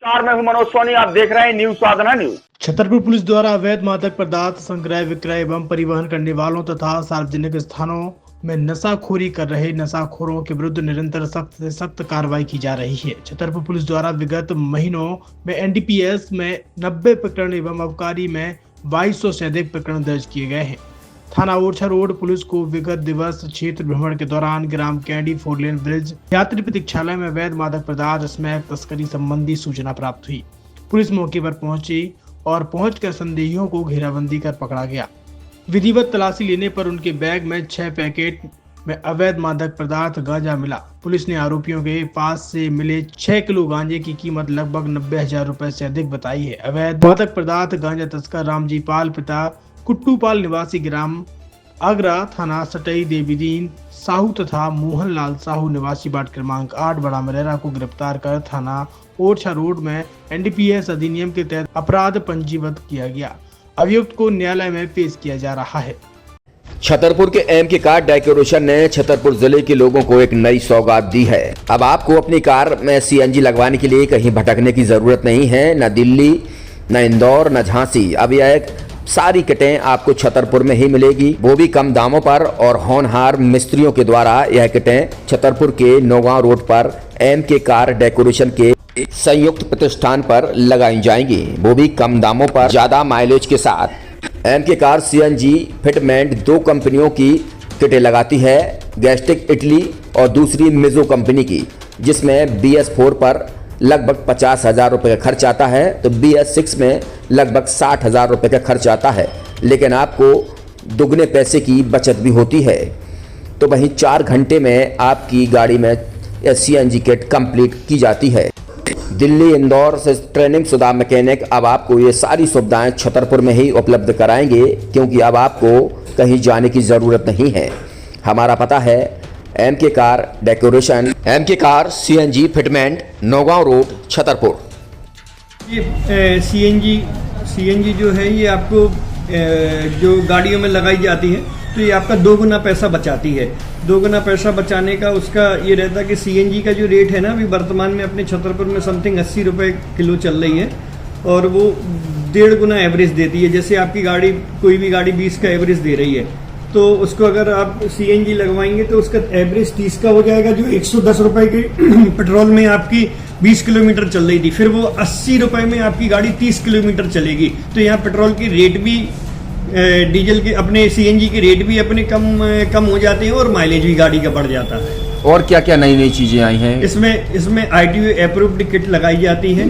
मैं हूं मनोज सोनी, आप देख रहे हैं न्यूज साधना न्यूज। छतरपुर पुलिस द्वारा अवैध मादक पदार्थ संग्रह, विक्रय एवं परिवहन करने वालों तथा सार्वजनिक स्थानों में नशाखोरी कर रहे नशाखोरों के विरुद्ध निरंतर सख्त से सख्त कार्रवाई की जा रही है। छतरपुर पुलिस द्वारा विगत महीनों में एनडीपीएस में 90 प्रकरण एवं आबकारी में 2200 से अधिक प्रकरण दर्ज किए गए हैं। थाना ओरछा रोड पुलिस को विगत दिवस क्षेत्र भ्रमण के दौरान ग्राम कैंडी 4 लेन ब्रिज यात्री प्रतीक्षालय में अवैध मादक पदार्थ स्मैक तस्करी संबंधी सूचना प्राप्त हुई। पुलिस मौके पर पहुंची और पहुंचकर संदेहियों को घेराबंदी कर पकड़ा गया। विधिवत तलाशी लेने पर उनके बैग में 6 पैकेट में अवैध मादक पदार्थ गांजा मिला। पुलिस ने आरोपियों के पास से मिले 6 किलो गांजे की कीमत लगभग 90,000 रुपए से अधिक बताई है। अवैध मादक पदार्थ गांजा तस्कर रामजी पाल पिता कुट्टूपाल निवासी ग्राम आगरा थाना सटई देवीदीन साहू तथा मोहनलाल साहू निवासी वार्ड क्रमांक 8 बड़ा मरेरा को गिरफ्तार कर थाना ओरछा रोड में एनडीपीएस अधिनियम के तहत अपराध पंजीबद्ध किया गया। अभियुक्त को न्यायालय में पेश किया जा रहा है। छतरपुर के एमके कार डेकोरेशन ने छतरपुर जिले के लोगों को एक नई सौगात दी है। अब आपको अपनी कार में सीएनजी लगवाने के लिए कहीं भटकने की जरूरत नहीं है, न दिल्ली, न इंदौर, न झांसी। अब यह सारी किटें आपको छतरपुर में ही मिलेगी, वो भी कम दामों पर। और होनहार मिस्त्रियों के द्वारा यह किटें छतरपुर के नौगांव रोड पर एमके कार डेकोरेशन के संयुक्त प्रतिष्ठान पर लगाई जाएंगी, वो भी कम दामों पर, ज्यादा माइलेज के साथ। एमके कार सीएनजी फिटमेंट 2 कंपनियों की किटें लगाती है, गैस्ट्रिक इटली और दूसरी मिजो कंपनी की, जिसमें BS4 पर लगभग 50,000 रुपये का खर्च आता है, तो BS6 में लगभग 60,000 रुपये का खर्च आता है, लेकिन आपको दुगने पैसे की बचत भी होती है। तो वहीं 4 घंटे में आपकी गाड़ी में सीएनजी किट कंप्लीट की जाती है। दिल्ली, इंदौर से ट्रेनिंग शुदा मैकेनिक अब आपको ये सारी सुविधाएं छतरपुर में ही उपलब्ध कराएंगे, क्योंकि अब आपको कहीं जाने की ज़रूरत नहीं है। हमारा पता है MK car decoration, MK car CNG fitment, Naugaon road, Chhatarpur. ये सीएनजी जो है ये आपको जो गाड़ियों में लगाई जाती है तो ये आपका 2 गुना पैसा बचाती है। 2 गुना पैसा बचाने का उसका ये रहता है कि सीएनजी का जो रेट है ना, अभी वर्तमान में अपने छतरपुर में समथिंग 80 रुपये किलो चल रही है और वो 1.5 गुना एवरेज देती है। जैसे आपकी गाड़ी, कोई भी गाड़ी 20 का एवरेज दे रही है, तो उसको अगर आप सीएनजी लगवाएंगे तो उसका एवरेज 30 का हो जाएगा, जो 110 रुपए के पेट्रोल में आपकी 20 किलोमीटर चल रही थी, फिर वो 80 रुपए में आपकी गाड़ी 30 किलोमीटर चलेगी। तो यहाँ पेट्रोल की रेट भी, डीजल के, अपने सीएनजी के रेट भी अपने कम हो जाते हैं और माइलेज भी गाड़ी का बढ़ जाता है। और क्या क्या नई नई चीजें आई हैं इसमें ITO अप्रूव्ड किट लगाई जाती है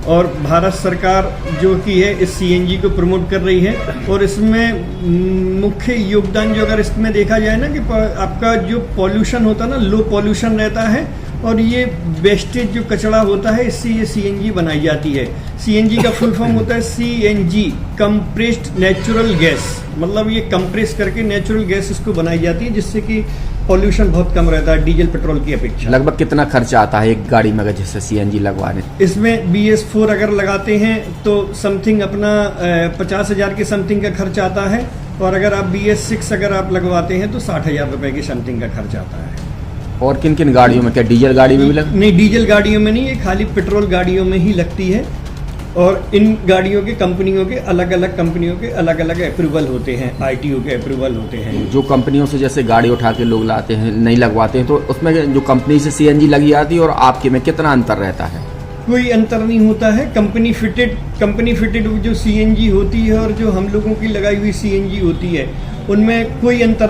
और भारत सरकार जो की है इस सीएनजी को प्रमोट कर रही है। और इसमें मुख्य योगदान जो अगर इसमें देखा जाए ना, कि आपका जो पॉल्यूशन होता है ना, लो पॉल्यूशन रहता है और ये वेस्टेज जो कचरा होता है, इससे ये सीएनजी बनाई जाती है। सीएनजी का फुल फॉर्म होता है CNG, कंप्रेस्ड नेचुरल गैस, मतलब ये कंप्रेस करके नेचुरल गैस इसको बनाई जाती है, जिससे कि पॉल्यूशन बहुत कम रहता है डीजल पेट्रोल की अपेक्षा। लगभग कितना खर्चा आता है एक गाड़ी में अगर जैसे सीएनजी लगवाने? इसमें BS4 अगर लगाते हैं तो समथिंग अपना 50,000 के समथिंग का खर्च आता है, और अगर आप BS6 अगर आप लगवाते हैं तो 60,000 रुपए की समथिंग का खर्च आता है। और किन किन गाड़ियों में, क्या डीजल गाड़ी में भी नहीं, डीजल गाड़ियों में नहीं, ये खाली पेट्रोल गाड़ियों में ही लगती है। और इन गाड़ियों के कंपनियों के अलग अलग अप्रूवल होते हैं, ITO के अप्रूवल होते हैं। जो कंपनियों से जैसे गाड़ी उठा के लोग लाते हैं, नहीं लगवाते हैं, तो उसमें जो कंपनी से सीएनजी लगी आती है और आपके में कितना अंतर रहता है? कोई अंतर नहीं होता है। कंपनी फिटेड जो सीएनजी होती है और जो हम लोगों की लगाई हुई सीएनजी होती है, उनमें कोई अंतर